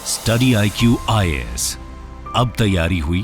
Study IQ IAS, अब तैयारी हुई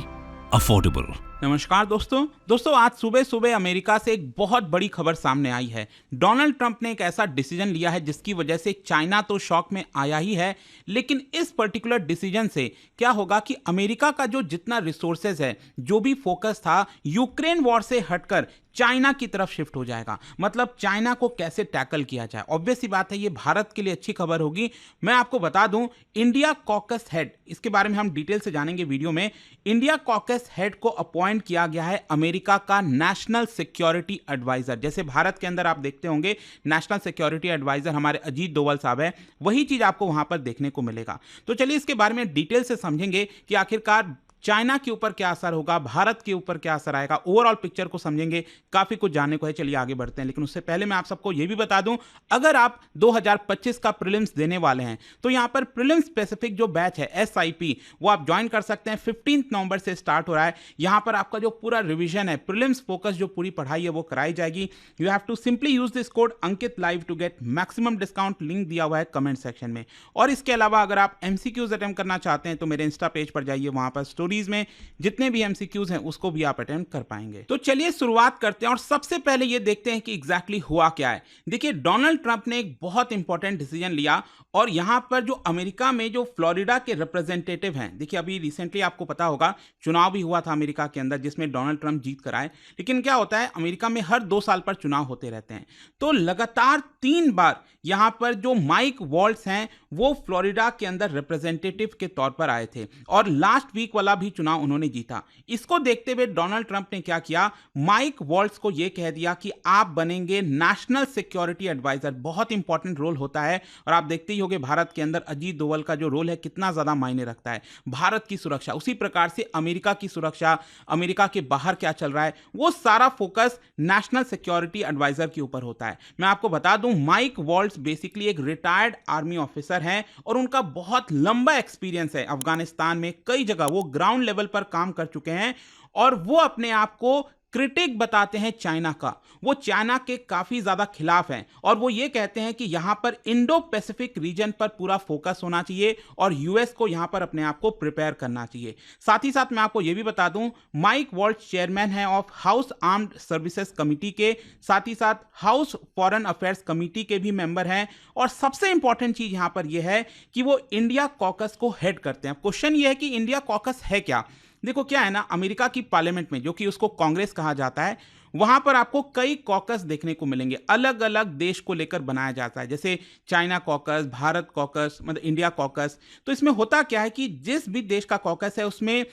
अफोर्डेबल। नमस्कार दोस्तों आज सुबह सुबह अमेरिका से एक बहुत बड़ी खबर सामने आई है। डोनाल्ड ट्रंप ने एक ऐसा डिसीजन लिया है जिसकी वजह से चाइना तो शॉक में आया ही है, लेकिन इस पर्टिकुलर डिसीजन से क्या होगा कि अमेरिका का जो जितना रिसोर्सेज है, जो भी फोकस था यूक्रेन वॉर से हटकर चाइना की तरफ शिफ्ट हो जाएगा। मतलब चाइना को कैसे टैकल किया जाए। ऑब्वियस सी बात है, ये भारत के लिए अच्छी खबर होगी। मैं आपको बता दूं, इंडिया कॉकस हेड, इसके बारे में हम डिटेल से जानेंगे वीडियो में। इंडिया कॉकस हेड को अपॉइंट किया गया है अमेरिका का नेशनल सिक्योरिटी एडवाइजर। जैसे भारत के अंदर आप देखते होंगे नेशनल सिक्योरिटी एडवाइजर हमारे अजीत डोवल साहब है, वही चीज आपको वहां पर देखने को मिलेगा। तो चलिए इसके बारे में डिटेल से समझेंगे कि आखिरकार चाइना के ऊपर क्या असर होगा, भारत के ऊपर क्या असर आएगा, ओवरऑल पिक्चर को समझेंगे। काफी कुछ जानने को है, चलिए आगे बढ़ते हैं। लेकिन उससे पहले मैं आप सबको यह भी बता दूं, अगर आप 2025 का प्रीलिम्स देने वाले हैं तो यहां पर प्रीलिम्स स्पेसिफिक जो बैच है SIP, वो आप ज्वाइन कर सकते हैं। 15 नवंबर से स्टार्ट हो रहा है। यहां पर आपका जो पूरा रिविजन है, प्रीलिम्स फोकस जो पूरी पढ़ाई है वो कराई जाएगी। You have to simply use this code Ankit live to get maximum discount. Link दिया हुआ है कमेंट सेक्शन में। और इसके अलावा अगर आप MCQs अटेम्प्ट करना चाहते हैं तो मेरे इंस्टा पेज पर जाइए, वहां पर स्टोरीज में जितने भी MCQs हैं उसको भी आप अटेम्प्ट कर पाएंगे। तो चलिए शुरुआत करते हैं और सबसे पहले ये देखते हैं कि एग्जैक्टली हुआ क्या है। देखिए, डोनाल्ड ट्रंप ने एक बहुत इंपॉर्टेंट डिसीजन लिया और यहां पर जो अमेरिका में जो फ्लोरिडा के रिप्रेजेंटेटिव हैं, देखिए अभी रिसेंटली आपको पता होगा चुनाव भी हुआ था अमेरिका के अंदर जिसमें डोनाल्ड ट्रंप जीत कर आए। लेकिन क्या होता है, अमेरिका में हर 2 साल पर चुनाव होते रहते हैं। तो लगातार 3 बार यहां पर जो माइक वॉल्ट्स हैं वो फ्लोरिडा के अंदर रिप्रेजेंटेटिव के तौर पर आए थे और लास्ट वीक वाला भी चुनाव उन्होंने जीता। इसको देखते हुए डोनाल्ड ट्रंप ने क्या किया, माइक वॉल्ट्स को यह कह दिया कि आप बनेंगे नेशनल सिक्योरिटी एडवाइजर। बहुत इंपॉर्टेंट रोल होता है और आप देखते ही होंगे भारत के अंदर अजीत डोवल का जो रोल है कितना ज्यादा मायने रखता है। भारत की सुरक्षा, उसी प्रकार से अमेरिका की सुरक्षा, अमेरिका के बाहर क्या चल रहा है, वो सारा फोकस नेशनल सिक्योरिटी एडवाइजर के ऊपर होता है। मैं आपको बता दूं, माइक वॉल्ट्स बेसिकली एक रिटायर्ड आर्मी ऑफिसर हैं और उनका बहुत लंबा एक्सपीरियंस है। अफगानिस्तान में कई जगह वो ग्राउंड लेवल पर काम कर चुके हैं और वो अपने आप को क्रिटिक बताते हैं चाइना का। वो चाइना के काफी ज्यादा खिलाफ हैं और वो ये कहते हैं कि यहां पर इंडो पैसिफिक रीजन पर पूरा फोकस होना चाहिए और US को यहां पर अपने आप को प्रिपेयर करना चाहिए। साथ ही साथ मैं आपको यह भी बता दूं, माइक वॉल्ट्स चेयरमैन है of house armed services committee के, साथ ही साथ हाउस फॉरेन अफेयर्स कमिटी के भी मेंबर हैं। और सबसे इंपॉर्टेंट चीज यहां पर यह है कि वो इंडिया कॉकस को हेड करते हैं। क्वेश्चन यह है कि इंडिया कॉकस है क्या। देखो क्या है ना, अमेरिका की पार्लियामेंट में, जो कि उसको कांग्रेस कहा जाता है, वहां पर आपको कई कॉकस देखने को मिलेंगे। अलग अलग देश को लेकर बनाया जाता है, जैसे चाइना कॉकस, भारत कॉकस, मतलब इंडिया कॉकस। तो इसमें होता क्या है कि जिस भी देश का कॉकस है उसमें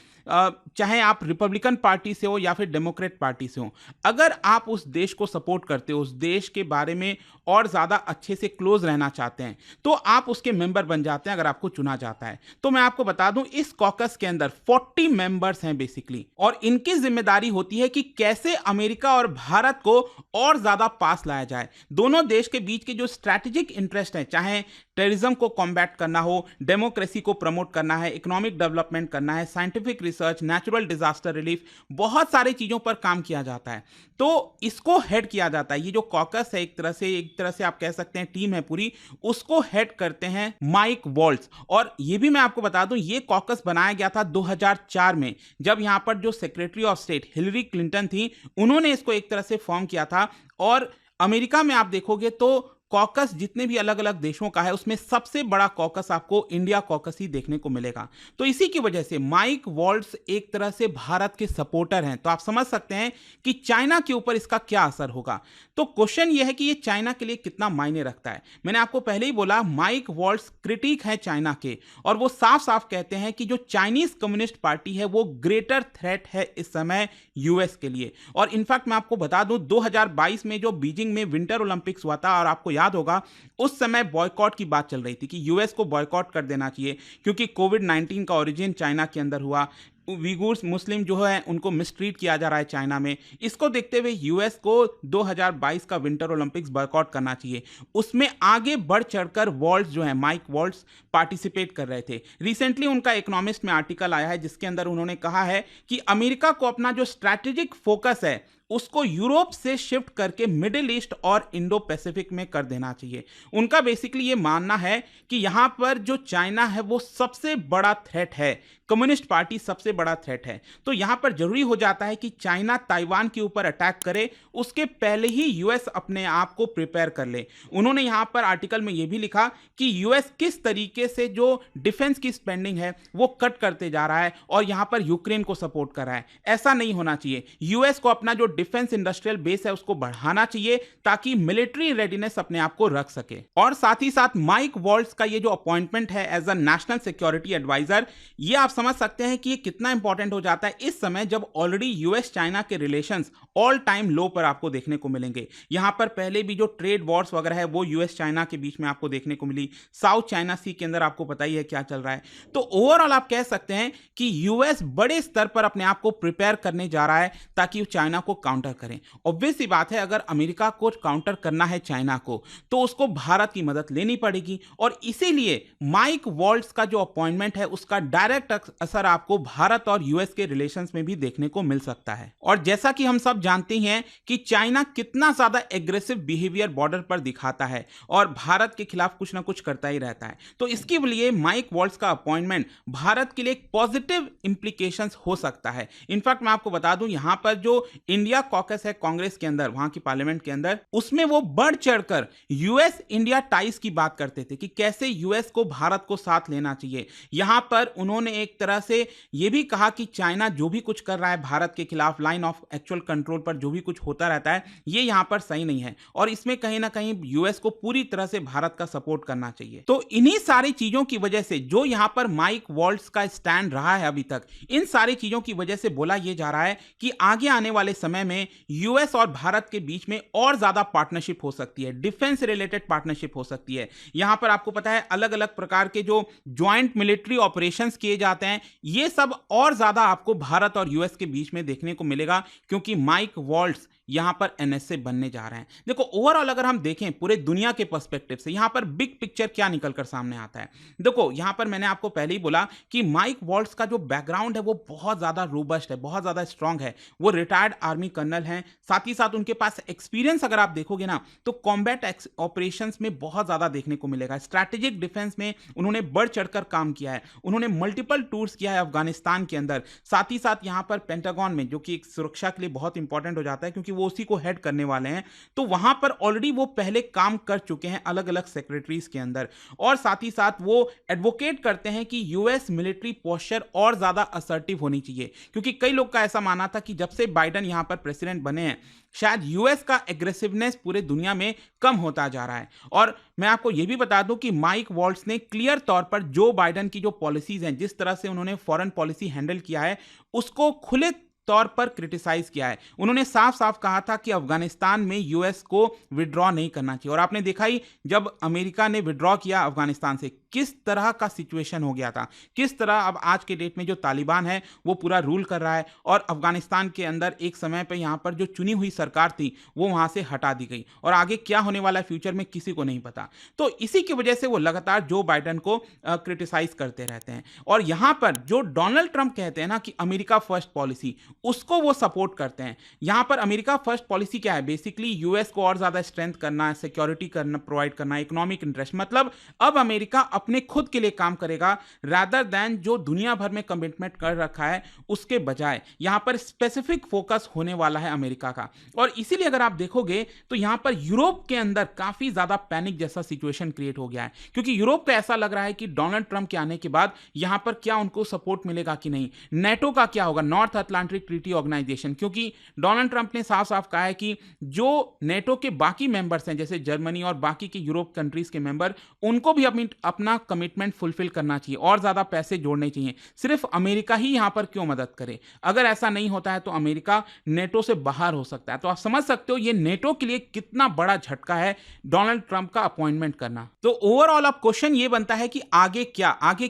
चाहे आप रिपब्लिकन पार्टी से हो या फिर डेमोक्रेट पार्टी से हो, अगर आप उस देश को सपोर्ट करते हो, उस देश के बारे में और ज्यादा अच्छे से क्लोज रहना चाहते हैं, तो आप उसके मेंबर बन जाते हैं अगर आपको चुना जाता है। तो मैं आपको बता दूं, इस कॉकस के अंदर 40 मेंबर्स हैं बेसिकली, और इनकी जिम्मेदारी होती है कि कैसे अमेरिका और भारत को और ज्यादा पास लाया जाए। दोनों देश के बीच के जो स्ट्रैटेजिक इंटरेस्ट है, चाहे टेररिज्म को कॉम्बैट करना हो, डेमोक्रेसी को प्रमोट करना है, इकोनॉमिक डेवलपमेंट करना है, scientific research, natural disaster relief, बहुत सारी चीजों पर काम किया जाता है। तो इसको हेड किया जाता है। ये जो कॉकस है एक तरह से आप कह सकते हैं टीम है पूरी, उसको हेड करते हैं माइक वॉल्ट्स। और ये भी मैं आपको बता दूं, ये कॉकस बनाया गया था 2004 में, जब यहां पर जो secretary of state Hillary Clinton थी, उन्होंने इसको एक तरह से फॉर्म किया था। और अमेरिका में आप देखोगे तो कॉकस जितने भी अलग अलग देशों का है उसमें सबसे बड़ा कॉकस आपको इंडिया कॉकस ही देखने को मिलेगा। तो इसी की वजह से माइक वॉल्ट्स एक तरह से भारत के सपोर्टर हैं। तो आप समझ सकते हैं कि चाइना के ऊपर इसका क्या असर होगा। तो क्वेश्चन यह है कि ये चाइना के लिए कितना मायने रखता है। मैंने आपको पहले ही बोला, माइक वॉल्ट्स क्रिटिक है चाइना के और वो साफ साफ कहते हैं कि जो चाइनीज कम्युनिस्ट पार्टी है वो ग्रेटर थ्रेट है इस समय US के लिए। और इनफैक्ट मैं आपको बता दूं, 2022 में जो बीजिंग में विंटर ओलंपिक्स हुआ था, और आपको याद होगा उस समय बॉयकॉट की बात चल रही थी कि US को बॉयकॉट कर देना चाहिए क्योंकि कोविड-19 का ओरिजिन चाइना के अंदर हुआ। उइगुर्स मुस्लिम जो है उनको मिसट्रीट किया जा रहा है चाइना में। इसको देखते हुए US को 2022 का विंटर ओलंपिक्स बॉयकॉट करना चाहिए। उसमें आगे बढ़ चढ़कर वॉल्ट्स जो है, माइक वॉल्ट्स पार्टिसिपेट कर रहे थे। रिसेंटली उनका इकोनॉमिस्ट में आर्टिकल आया है जिसके अंदर उन्होंने कहा है कि अमेरिका को अपना जो स्ट्रैटेजिक फोकस है उसको यूरोप से शिफ्ट करके मिडिल ईस्ट और इंडो पैसिफिक में कर देना चाहिए। उनका बेसिकली ये मानना है कि यहां पर जो चाइना है वो सबसे बड़ा थ्रेट है, कम्युनिस्ट पार्टी सबसे बड़ा थ्रेट है। तो यहां पर जरूरी हो जाता है कि चाइना ताइवान के ऊपर अटैक करे, उसके पहले ही यूएस अपने आप को प्रिपेयर कर ले। उन्होंने यहां पर आर्टिकल में यह भी लिखा कि यूएस किस तरीके से जो डिफेंस की स्पेंडिंग है वो कट करते जा रहा है और यहां पर यूक्रेन को सपोर्ट कर रहा है। ऐसा नहीं होना चाहिए। यूएस को अपना जो डिफेंस इंडस्ट्रियल बेस है उसको बढ़ाना चाहिए ताकि मिलिट्री रेडीनेस अपने आप को रख सके। और साथ ही साथ माइक वॉल्ट्ज का ये जो अपॉइंटमेंट है as a national security adviser, ये आप समझ सकते हैं कि ये कितना इंपॉर्टेंट हो जाता है इस समय जब ऑलरेडी यूएस चाइना के रिलेशंस ऑल टाइम लो पर आपको देखने को मिलेंगे। यहां पर पहले भी जो ट्रेड वॉर्स वगैरह है वो यूएस चाइना के बीच में आपको देखने को मिली। साउथ चाइना सी के अंदर आपको पता ही है क्या चल रहा है। तो ओवरऑल आप कह सकते हैं कि यूएस बड़े स्तर पर अपने आप को प्रिपेयर करने जा रहा है ताकि वो चाइना को काउंटर करें। ऑब्वियस सी बात है, अगर अमेरिका को काउंटर करना है चाइना को तो उसको भारत की मदद लेनी पड़ेगी और इसीलिए माइक वॉल्ट्ज का जो अपॉइंटमेंट है उसका डायरेक्ट असर आपको भारत और यूएस के रिलेशंस में भी देखने को मिल सकता है। और जैसा कि हम सब जानते हैं कि चाइना कितना ज्यादा एग्रेसिव बिहेवियर बॉर्डर पर दिखाता है और भारत के खिलाफ कुछ ना कुछ करता ही रहता है। तो इसके लिए माइक वॉल्ट्ज का अपॉइंटमेंट भारत के लिए एक पॉजिटिव इंप्लीकेशंस हो सकता है। इनफैक्ट मैं आपको बता दूं, यहां पर जो इंडिया कॉकस है कांग्रेस के अंदर, वहां की पार्लियामेंट के अंदर, उसमें वो बढ़ चढ़कर यूएस इंडिया टाइज की बात करते थे कि कैसे यूएस को भारत को साथ लेना चाहिए। यहां पर उन्होंने एक तरह से यह भी कहा कि चाइना जो भी कुछ कर रहा है भारत के खिलाफ, लाइन ऑफ एक्चुअल कंट्रोल पर जो भी कुछ होता रहता है, ये यहां पर सही नहीं है और इसमें कहीं ना कहीं यूएस को पूरी तरह से भारत का सपोर्ट करना चाहिए। तो इन्हीं सारी चीजों की वजह से जो यहां पर माइक वॉल्ट्ज का स्टैंड रहा है अभी तक, इन सारी चीजों की वजह से बोला यह जा रहा है कि आगे आने वाले समय में यूएस और भारत के बीच में और ज्यादा पार्टनरशिप हो सकती है, डिफेंस रिलेटेड पार्टनरशिप हो सकती है। यहां पर आपको पता है अलग अलग प्रकार के जो ज्वाइंट मिलिट्री ऑपरेशंस किए जाते हैं, ये सब और ज्यादा आपको भारत और यूएस के बीच में देखने को मिलेगा क्योंकि माइक वॉल्ट्ज यहां पर एनएसए बनने जा रहे हैं। देखो ओवरऑल अगर हम देखें पूरे दुनिया के पर्सपेक्टिव से यहां पर बिग पिक्चर क्या निकलकर सामने आता है। देखो यहां पर मैंने आपको पहले ही बोला कि माइक वॉल्ट्ज का जो बैकग्राउंड है वो बहुत ज्यादा रोबस्ट है, बहुत ज्यादा स्ट्रांग है। वो रिटायर्ड आर्मी कर्नल हैं, साथ ही साथ उनके पास एक्सपीरियंस अगर आप देखोगे ना तो कॉम्बैट ऑपरेशंस में बहुत ज्यादा देखने को मिलेगा। स्ट्रैटेजिक डिफेंस में उन्होंने बढ़ चढ़कर काम किया है, उन्होंने मल्टीपल टूर्स किया है अफगानिस्तान के अंदर, साथ ही साथ यहां पर पेंटागन में, जो कि एक सुरक्षा के लिए बहुत इंपॉर्टेंट हो जाता है क्योंकि वो उसी को हेड करने वाले हैं, तो वहां पर ऑलरेडी वो पहले काम कर चुके हैं अलग अलग सेक्रेटरीज के अंदर। और साथ ही साथ वो एडवोकेट करते हैं कि यूएस मिलिट्री पोस्चर और ज्यादा असर्टिव होनी चाहिए क्योंकि कई लोग का ऐसा मानना था कि जब से बाइडेन यहां पर प्रेसिडेंट बने हैं शायद यूएस का एग्रेसिवनेस पूरे दुनिया में कम होता जा रहा है। और मैं आपको यह भी बता दूं कि माइक वॉल्ट्ज ने क्लियर तौर पर जो बाइडेन की जो पॉलिसीज हैं, जिस तरह से उन्होंने फॉरेन पॉलिसी हैंडल किया है, उसको खुले तौर पर क्रिटिसाइज किया है। उन्होंने साफ साफ कहा था कि अफगानिस्तान में यूएस को विड्रॉ नहीं करना चाहिए और आपने देखा ही जब अमेरिका ने विड्रॉ किया अफगानिस्तान से किस तरह का सिचुएशन हो गया था, किस तरह अब आज के डेट में जो तालिबान है वो पूरा रूल कर रहा है और अफगानिस्तान के अंदर एक समय पे यहां पर जो चुनी हुई सरकार थी वो वहां से हटा दी गई और आगे क्या होने वाला है फ्यूचर में किसी को नहीं पता। तो इसी की वजह से वो लगातार जो बाइडेन को क्रिटिसाइज करते रहते हैं और यहां पर जो डोनाल्ड ट्रंप कहते हैं ना कि अमेरिका फर्स्ट पॉलिसी, उसको वो सपोर्ट करते हैं। यहां पर अमेरिका फर्स्ट पॉलिसी क्या है? बेसिकली यूएस को और ज्यादा स्ट्रेंथ करना, सिक्योरिटी करना, प्रोवाइड करना, इकोनॉमिक इंटरेस्ट, मतलब अब अमेरिका अपने खुद के लिए काम करेगा रादर देन जो दुनिया भर में कमिटमेंट कर रखा है उसके बजाय यहां पर स्पेसिफिक फोकस होने वाला है अमेरिका का। और इसीलिए अगर आप देखोगे तो यहां पर यूरोप के अंदर काफी ज्यादा पैनिक जैसा सिचुएशन क्रिएट हो गया है क्योंकि यूरोप को ऐसा लग रहा है कि डोनाल्ड ट्रंप के आने के बाद यहां पर क्या उनको सपोर्ट मिलेगा कि नहीं, नेटो का क्या होगा, नॉर्थ अटलांटिक ट्रीटी ऑर्गेनाइजेशन, क्योंकि डोनाल्ड ट्रंप ने साफ साफ कहा है कि जो नेटो के बाकी मेंबर्स हैं जैसे जर्मनी और बाकी के यूरोप कंट्रीज के मेंबर, उनको भी अपना कमिटमेंट फुलफिल करना चाहिए और ज्यादा पैसे जोड़ने चाहिए। सिर्फ अमेरिका ही यहां पर क्यों मदद करे? अगर ऐसा नहीं होता है तो अमेरिका नेटो से बाहर हो सकता है। तो आप समझ सकते हो ये नेटो के लिए कितना बड़ा झटका है डोनाल्ड ट्रंप का अपॉइंटमेंट करना। तो ओवरऑल अब क्वेश्चन ये बनता है कि आगे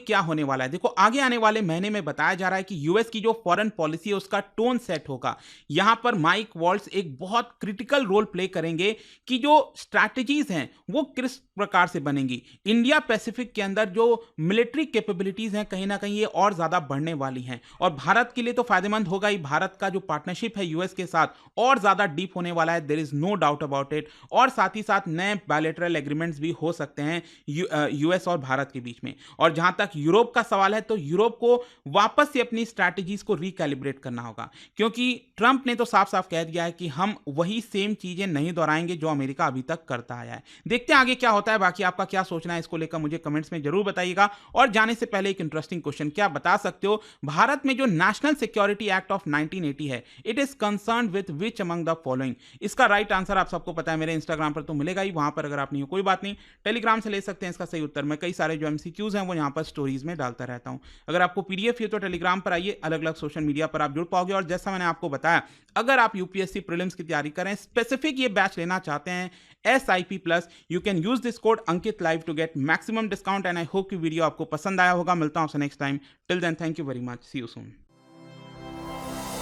क्या होने वाला है। देखो आगे आने वाले महीने में बताया जा रहा है कि यूएस की जो फॉरेन पॉलिसी है उसका टोन सेट होगा। यहां पर माइक वॉल्ट्ज एक बहुत क्रिटिकल रोल प्ले करेंगे कि जो स्ट्रैटेजीज हैं वो किस प्रकार से बनेंगी। इंडिया पैसिफिक के अंदर जो मिलिट्री कैपेबिलिटीज हैं कहीं ना कहीं ये और ज्यादा बढ़ने वाली हैं और भारत के लिए तो फायदेमंद होगा ही। भारत का जो पार्टनरशिप है यूएस के साथ और ज्यादा डीप होने वाला है, there is no doubt about it. और साथ ही साथ नए बायलैटरल एग्रीमेंट्स भी हो सकते हैं यूएस और भारत के बीच में। और जहां तक यूरोप का सवाल है तो यूरोप को वापस से अपनी स्ट्रैटेजीज को रिकैलिब्रेट करना होगा, क्योंकि ट्रंप ने तो साफ साफ कह दिया है कि हम वही सेम चीजें नहीं दोहराएंगे जो अमेरिका अभी तक करता आया है। देखते हैं आगे क्या होता है। बाकी आपका क्या सोचना है इसको लेकर मुझे कमेंट्स में जरूर बताइएगा। और जाने से पहले एक इंटरेस्टिंग क्वेश्चन, क्या बता सकते हो भारत में जो नेशनल सिक्योरिटी एक्ट ऑफ 1980 है, it is concern with which among the following? इसका राइट आंसर आप सबको पता है, मेरे इंस्टाग्राम पर तो मिलेगा ही, वहां पर अगर आप नहीं हो कोई बात नहीं, टेलीग्राम से ले सकते हैं इसका सही उत्तर। मैं कई सारे जो एमसीक्यूज हैं वो यहाँ पर स्टोरीज में डालता रहता हूं। अगर आपको पीडीएफ हो तो टेलीग्राम पर आइए, अलग अलग सोशल मीडिया पर आप जुड़ पाओगे। और जैसा मैंने आपको बताया, अगर आप यूपीएससी प्रीलिम्स की तैयारी करें, स्पेसिफिक ये बैच लेना चाहते हैं SIP+, you can use this code Ankit live to get maximum discount. And I hope कि वीडियो आपको पसंद आया होगा। मिलता हूं आपसे next time. Till then, thank you very much, see you soon.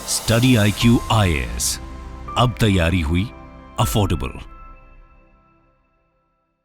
Study IQ IAS, अब तैयारी हुई अफोर्डेबल।